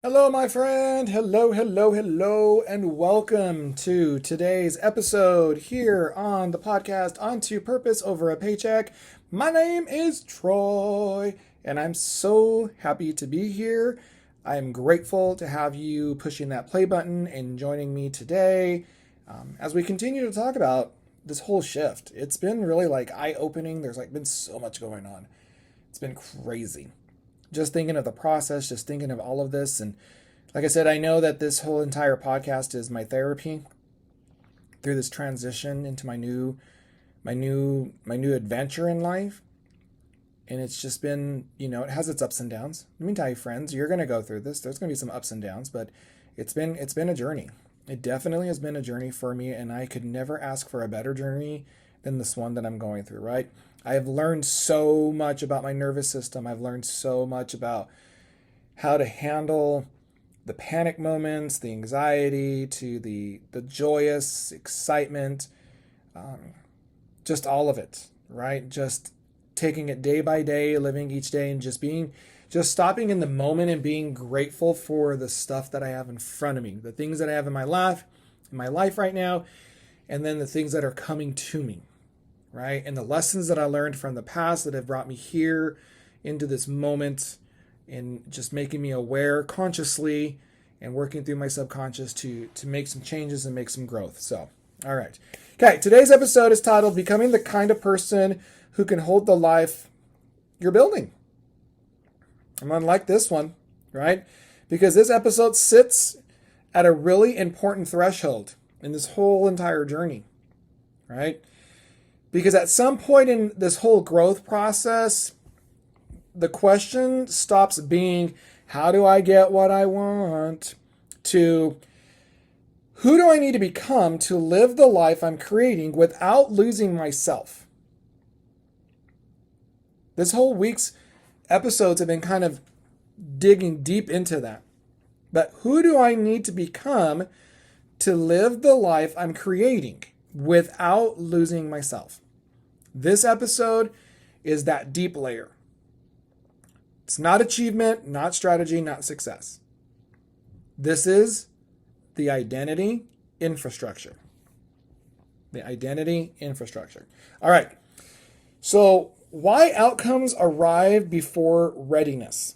Hello, my friend. Hello, hello, hello, and welcome to today's episode here on the podcast Onto Purpose Over a Paycheck. My name is Troy, and I'm so happy to be here. I'm grateful to have you pushing that play button and joining me today as we continue to talk about this whole shift. It's been really eye-opening. There's been so much going on. It's been crazy just thinking of the process, just thinking of all of this. And like I said, I know that this whole entire podcast is my therapy through this transition into my new adventure in life. And it's just been, it has its ups and downs. Let me tell you, friends, you're going to go through this. There's going to be some ups and downs, but it's been a journey. It definitely has been a journey for me, and I could never ask for a better journey than this one that I'm going through, right? I have learned so much about my nervous system. I've learned so much about how to handle the panic moments, the anxiety, to the joyous excitement, just all of it, right? Just taking it day by day, living each day, and just stopping in the moment and being grateful for the stuff that I have in front of me, the things that I have in my life right now, and then the things that are coming to me, right? And the lessons that I learned from the past that have brought me here into this moment and just making me aware consciously and working through my subconscious to make some changes and make some growth. So, all right. Okay, today's episode is titled Becoming the Kind of Person Who Can Hold the Life You're Building. I'm unlike this one, right? Because this episode sits at a really important threshold in this whole entire journey, right? Because at some point in this whole growth process, the question stops being, how do I get what I want? To, who do I need to become to live the life I'm creating without losing myself? This whole week's episodes have been kind of digging deep into that. But who do I need to become to live the life I'm creating without losing myself? This episode is that deep layer. It's not achievement, not strategy, not success. This is the identity infrastructure. The identity infrastructure. All right. So, why outcomes arrive before readiness?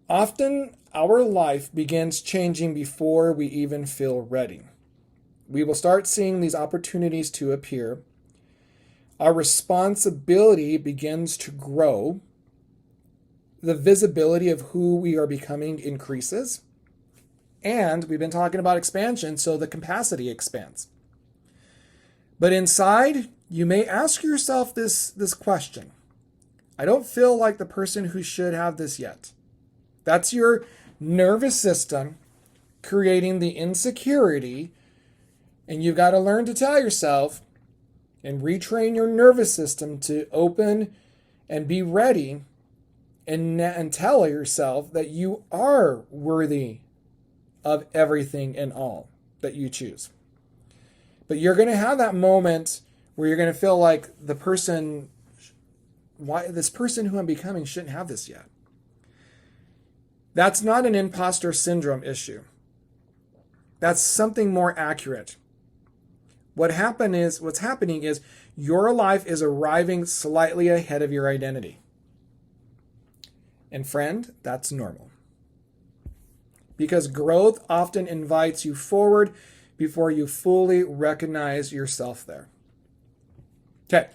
Often, our life begins changing before we even feel ready. We will start seeing these opportunities to appear. Our responsibility begins to grow. The visibility of who we are becoming increases. And we've been talking about expansion, so the capacity expands. But inside, you may ask yourself this question. I don't feel like the person who should have this yet. That's your nervous system creating the insecurity, and you've got to learn to tell yourself and retrain your nervous system to open and be ready and tell yourself that you are worthy of everything and all that you choose. But you're going to have that moment where you're going to feel like this person who I'm becoming shouldn't have this yet. That's not an imposter syndrome issue. That's something more accurate. What's happening is your life is arriving slightly ahead of your identity. And friend, that's normal. Because growth often invites you forward before you fully recognize yourself there. Okay.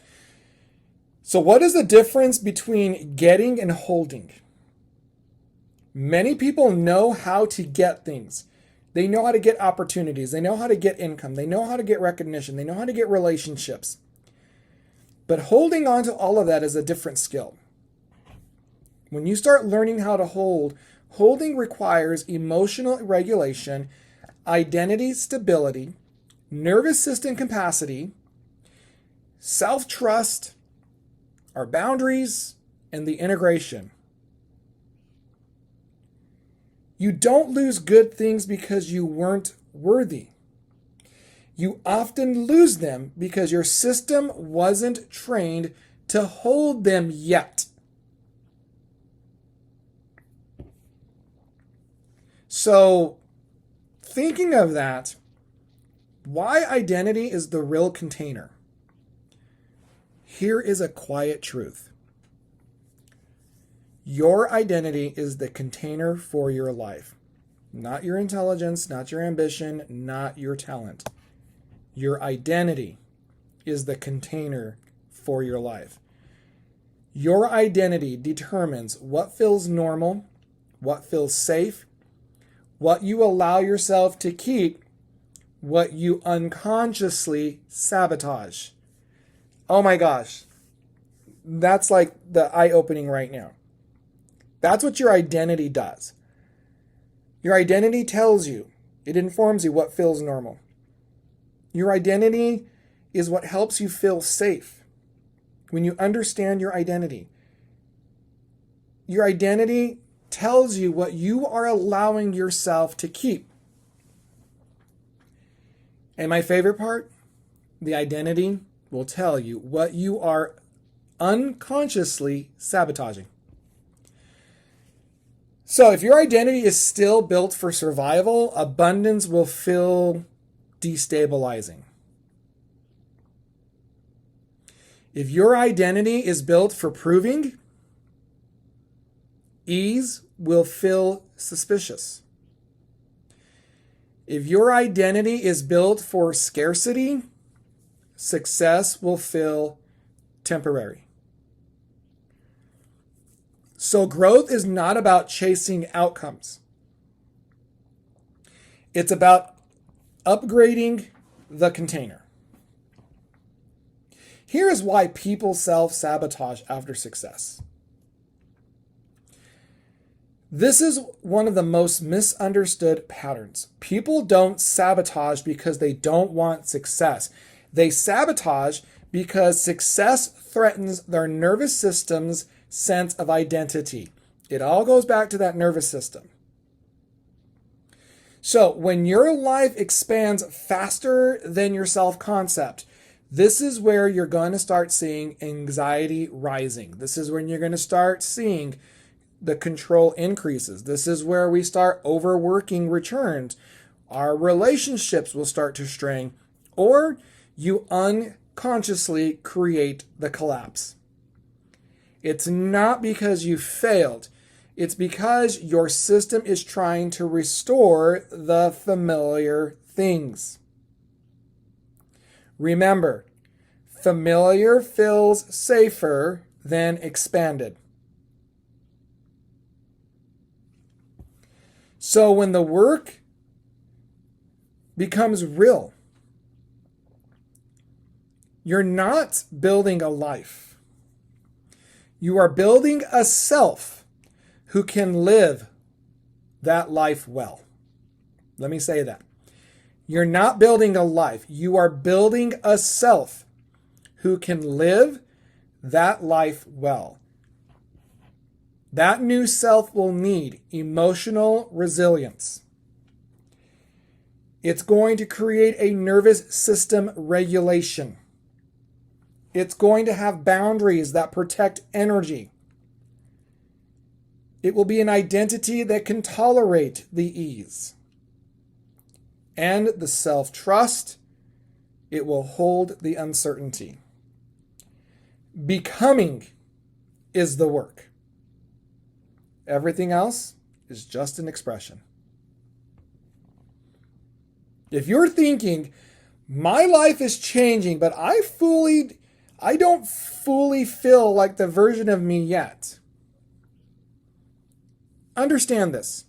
So what is the difference between getting and holding? Many people know how to get things. They know how to get opportunities. They know how to get income. They know how to get recognition. They know how to get relationships. But holding on to all of that is a different skill. When you start learning how to hold, holding requires emotional regulation, identity stability, nervous system capacity, self-trust, our boundaries, and the integration. You don't lose good things because you weren't worthy. You often lose them because your system wasn't trained to hold them yet. So, thinking of that, why identity is the real container. Here is a quiet truth. Your identity is the container for your life. Not your intelligence, not your ambition, not your talent. Your identity is the container for your life. Your identity determines what feels normal, what feels safe, what you allow yourself to keep, what you unconsciously sabotage. Oh my gosh. That's like the eye-opening right now. That's what your identity does. Your identity tells you, it informs you what feels normal. Your identity is what helps you feel safe. When you understand your identity tells you what you are allowing yourself to keep. And my favorite part, the identity will tell you what you are unconsciously sabotaging. So if your identity is still built for survival, abundance will feel destabilizing. If your identity is built for proving, ease will feel suspicious. If your identity is built for scarcity, success will feel temporary. So growth is not about chasing outcomes. It's about upgrading the container. Here is why people self-sabotage after success. This is one of the most misunderstood patterns. People don't sabotage because they don't want success. They sabotage because success threatens their nervous system's sense of identity. It all goes back to that nervous system. So when your life expands faster than your self-concept, this is where you're going to start seeing anxiety rising. This is when you're going to start seeing the control increases. This is where we start overworking returns. Our relationships will start to strain, or you unconsciously create the collapse. It's not because you failed. It's because your system is trying to restore the familiar things. Remember, familiar feels safer than expanded. So when the work becomes real, you're not building a life. You are building a self who can live that life well. Let me say that. You're not building a life. You are building a self who can live that life well. That new self will need emotional resilience. It's going to create a nervous system regulation. It's going to have boundaries that protect energy. It will be an identity that can tolerate the ease. And the self-trust, it will hold the uncertainty. Becoming is the work. Everything else is just an expression. If you're thinking, my life is changing, but I don't fully feel like the version of me yet. Understand this.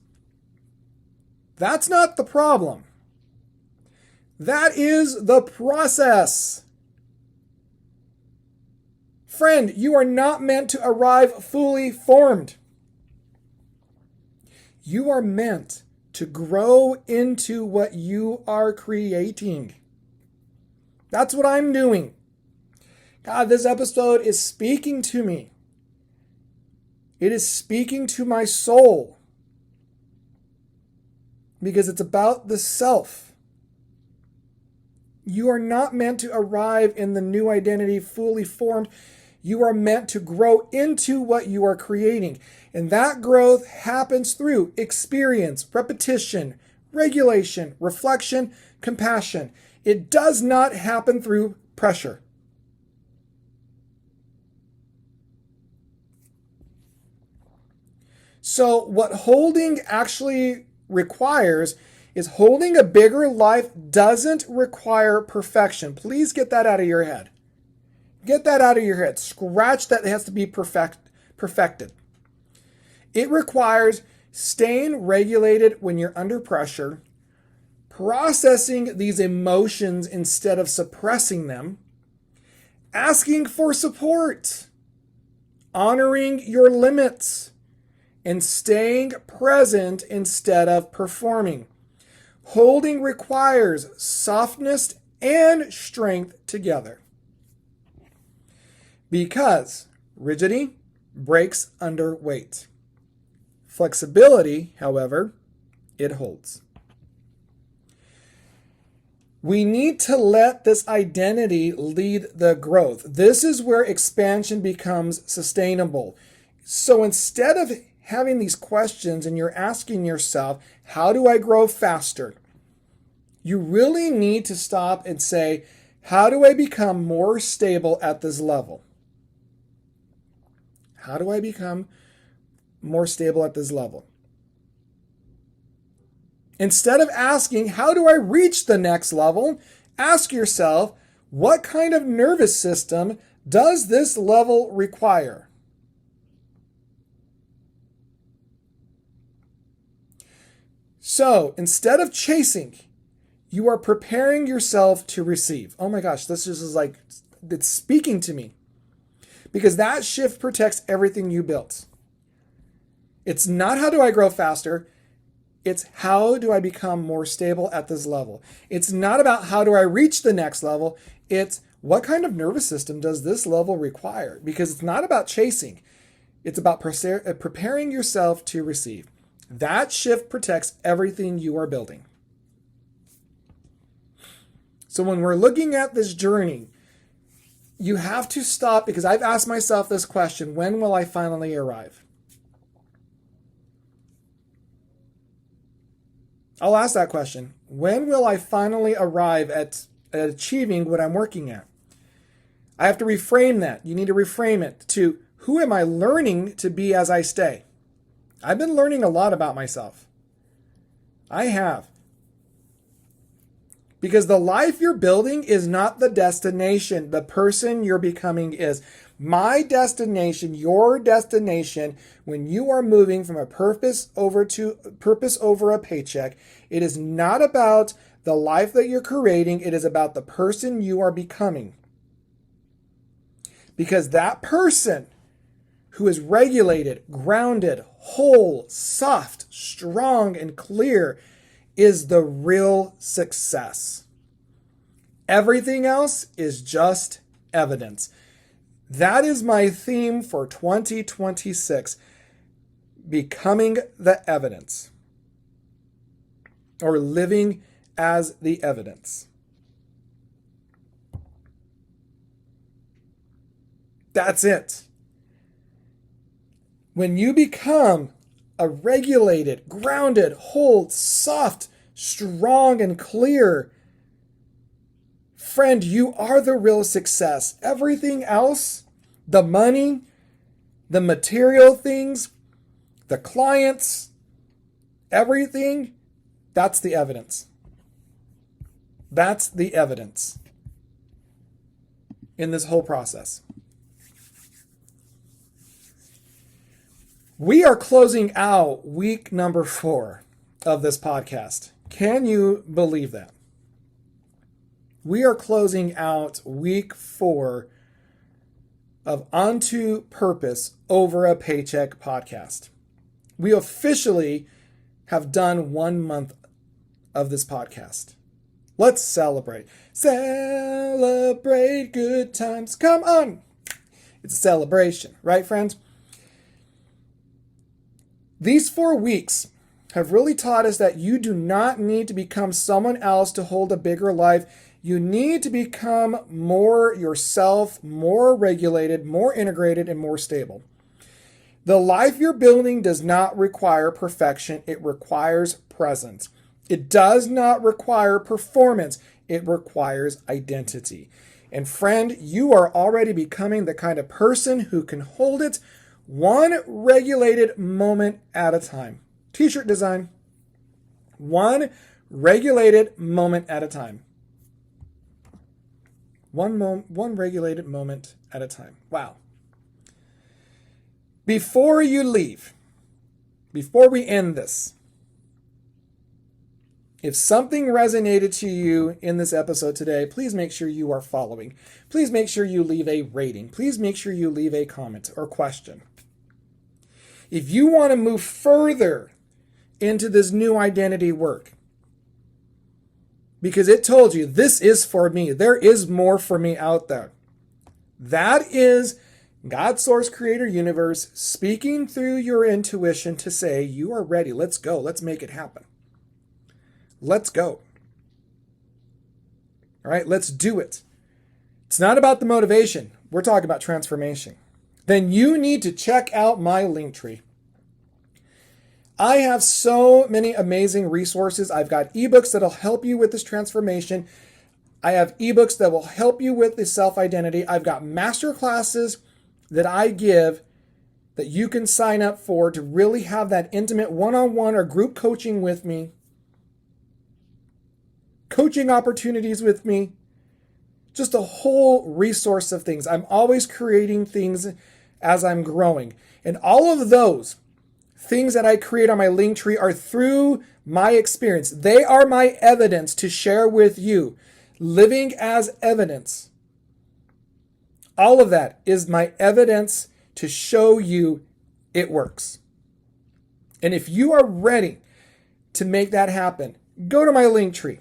That's not the problem. That is the process. Friend, you are not meant to arrive fully formed. You are meant to grow into what you are creating. That's what I'm doing. God, this episode is speaking to me. It is speaking to my soul. Because it's about the self. You are not meant to arrive in the new identity fully formed. You are meant to grow into what you are creating. And that growth happens through experience, repetition, regulation, reflection, compassion. It does not happen through pressure. So what holding actually requires is holding a bigger life doesn't require perfection. Please get that out of your head. Get that out of your head. Scratch that. It has to be perfected. It requires staying regulated when you're under pressure, processing these emotions instead of suppressing them, asking for support, honoring your limits, and staying present instead of performing. Holding requires softness and strength together. Because rigidity breaks under weight. Flexibility, however, it holds. We need to let this identity lead the growth. This is where expansion becomes sustainable. So instead of having these questions and you're asking yourself, how do I grow faster? You really need to stop and say, how do I become more stable at this level? How do I become more stable at this level? Instead of asking, how do I reach the next level? Ask yourself, what kind of nervous system does this level require? So instead of chasing, you are preparing yourself to receive. Oh my gosh, this just is like, it's speaking to me. Because that shift protects everything you built. It's not how do I grow faster. It's how do I become more stable at this level. It's not about how do I reach the next level. It's what kind of nervous system does this level require? Because it's not about chasing. It's about preparing yourself to receive. That shift protects everything you are building. So when we're looking at this journey, you have to stop, because I've asked myself this question, when will I finally arrive? I'll ask that question. When will I finally arrive at achieving what I'm working at? I have to reframe that. You need to reframe it to, who am I learning to be as I stay? I've been learning a lot about myself. I have. Because the life you're building is not the destination. The person you're becoming is. My destination, your destination, when you are moving from a purpose over a paycheck, it is not about the life that you're creating. It is about the person you are becoming. Because that person who is regulated, grounded, whole, soft, strong, and clear is the real success. Everything else is just evidence. That is my theme for 2026. Becoming the evidence. Or living as the evidence. That's it. When you become a regulated, grounded, whole, soft, strong, and clear, friend, you are the real success. Everything else, the money, the material things, the clients, everything, that's the evidence. That's the evidence in this whole process. We are closing out week number 4 of this podcast. Can you believe that? We are closing out week 4 of Onto Purpose Over a Paycheck podcast. We officially have done 1 month of this podcast. Let's celebrate. Celebrate good times. Come on. It's a celebration, right, friends? These 4 weeks have really taught us that you do not need to become someone else to hold a bigger life. You need to become more yourself, more regulated, more integrated, and more stable. The life you're building does not require perfection. It requires presence. It does not require performance. It requires identity. And friend, you are already becoming the kind of person who can hold it one regulated moment at a time. T-shirt design. One regulated moment at a time. One regulated moment at a time. Wow. Before you leave, before we end this, if something resonated to you in this episode today, please make sure you are following. Please make sure you leave a rating. Please make sure you leave a comment or question. If you want to move further into this new identity work, because it told you this is for me, there is more for me out there. That is God, Source, Creator, Universe, speaking through your intuition to say, you are ready. Let's go. Let's make it happen. Let's go. All right, let's do it. It's not about the motivation. We're talking about transformation. Then you need to check out my Linktree. I have so many amazing resources. I've got ebooks that'll help you with this transformation. I have ebooks that will help you with the self-identity. I've got master classes that I give that you can sign up for to really have that intimate one-on-one or group coaching with me. Coaching opportunities with me. Just a whole resource of things. I'm always creating things as I'm growing. And all of those things that I create on my Linktree are through my experience. They are my evidence to share with you. Living as evidence. All of that is my evidence to show you it works. And if you are ready to make that happen, go to my Linktree.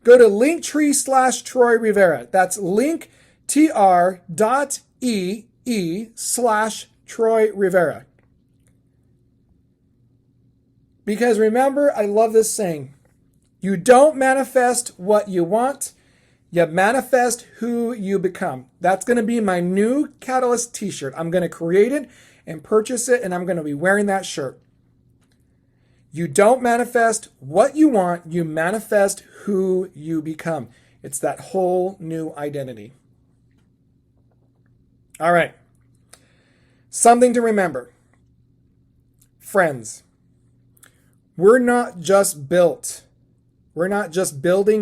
Go to Linktree/Troy Rivera. That's linktr.ee/Troy Rivera. Because remember, I love this saying, you don't manifest what you want, you manifest who you become. That's going to be my new Catalyst t-shirt. I'm going to create it and purchase it, and I'm going to be wearing that shirt. You don't manifest what you want, you manifest who you become. It's that whole new identity. All right. Something to remember. Friends, we're not just building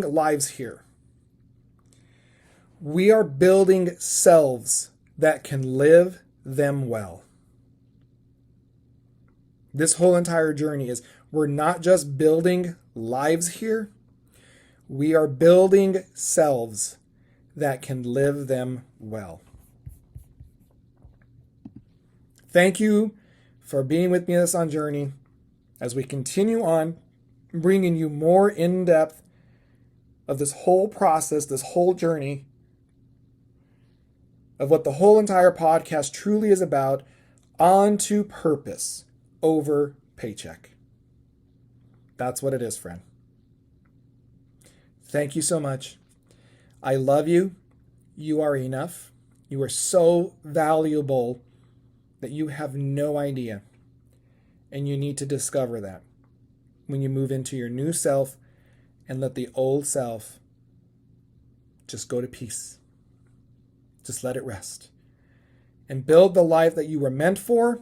lives here. We are building selves that can live them well. This whole entire journey is we're not just building lives here. We are building selves that can live them well. Thank you for being with me on this journey as we continue on bringing you more in depth of this whole process, this whole journey of what the whole entire podcast truly is about, on to purpose over paycheck. That's what it is, friend. Thank you so much. I love you. You are enough. You are so valuable that you have no idea. And you need to discover that when you move into your new self and let the old self just go to peace. Just let it rest. And build the life that you were meant for,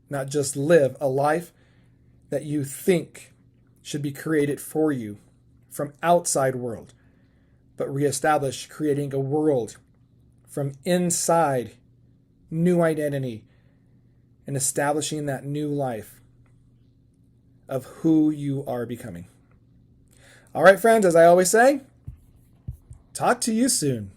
not just live a life that you think should be created for you from outside world, but reestablish creating a world from inside, new identity, and establishing that new life of who you are becoming. All right, friends, as I always say, talk to you soon.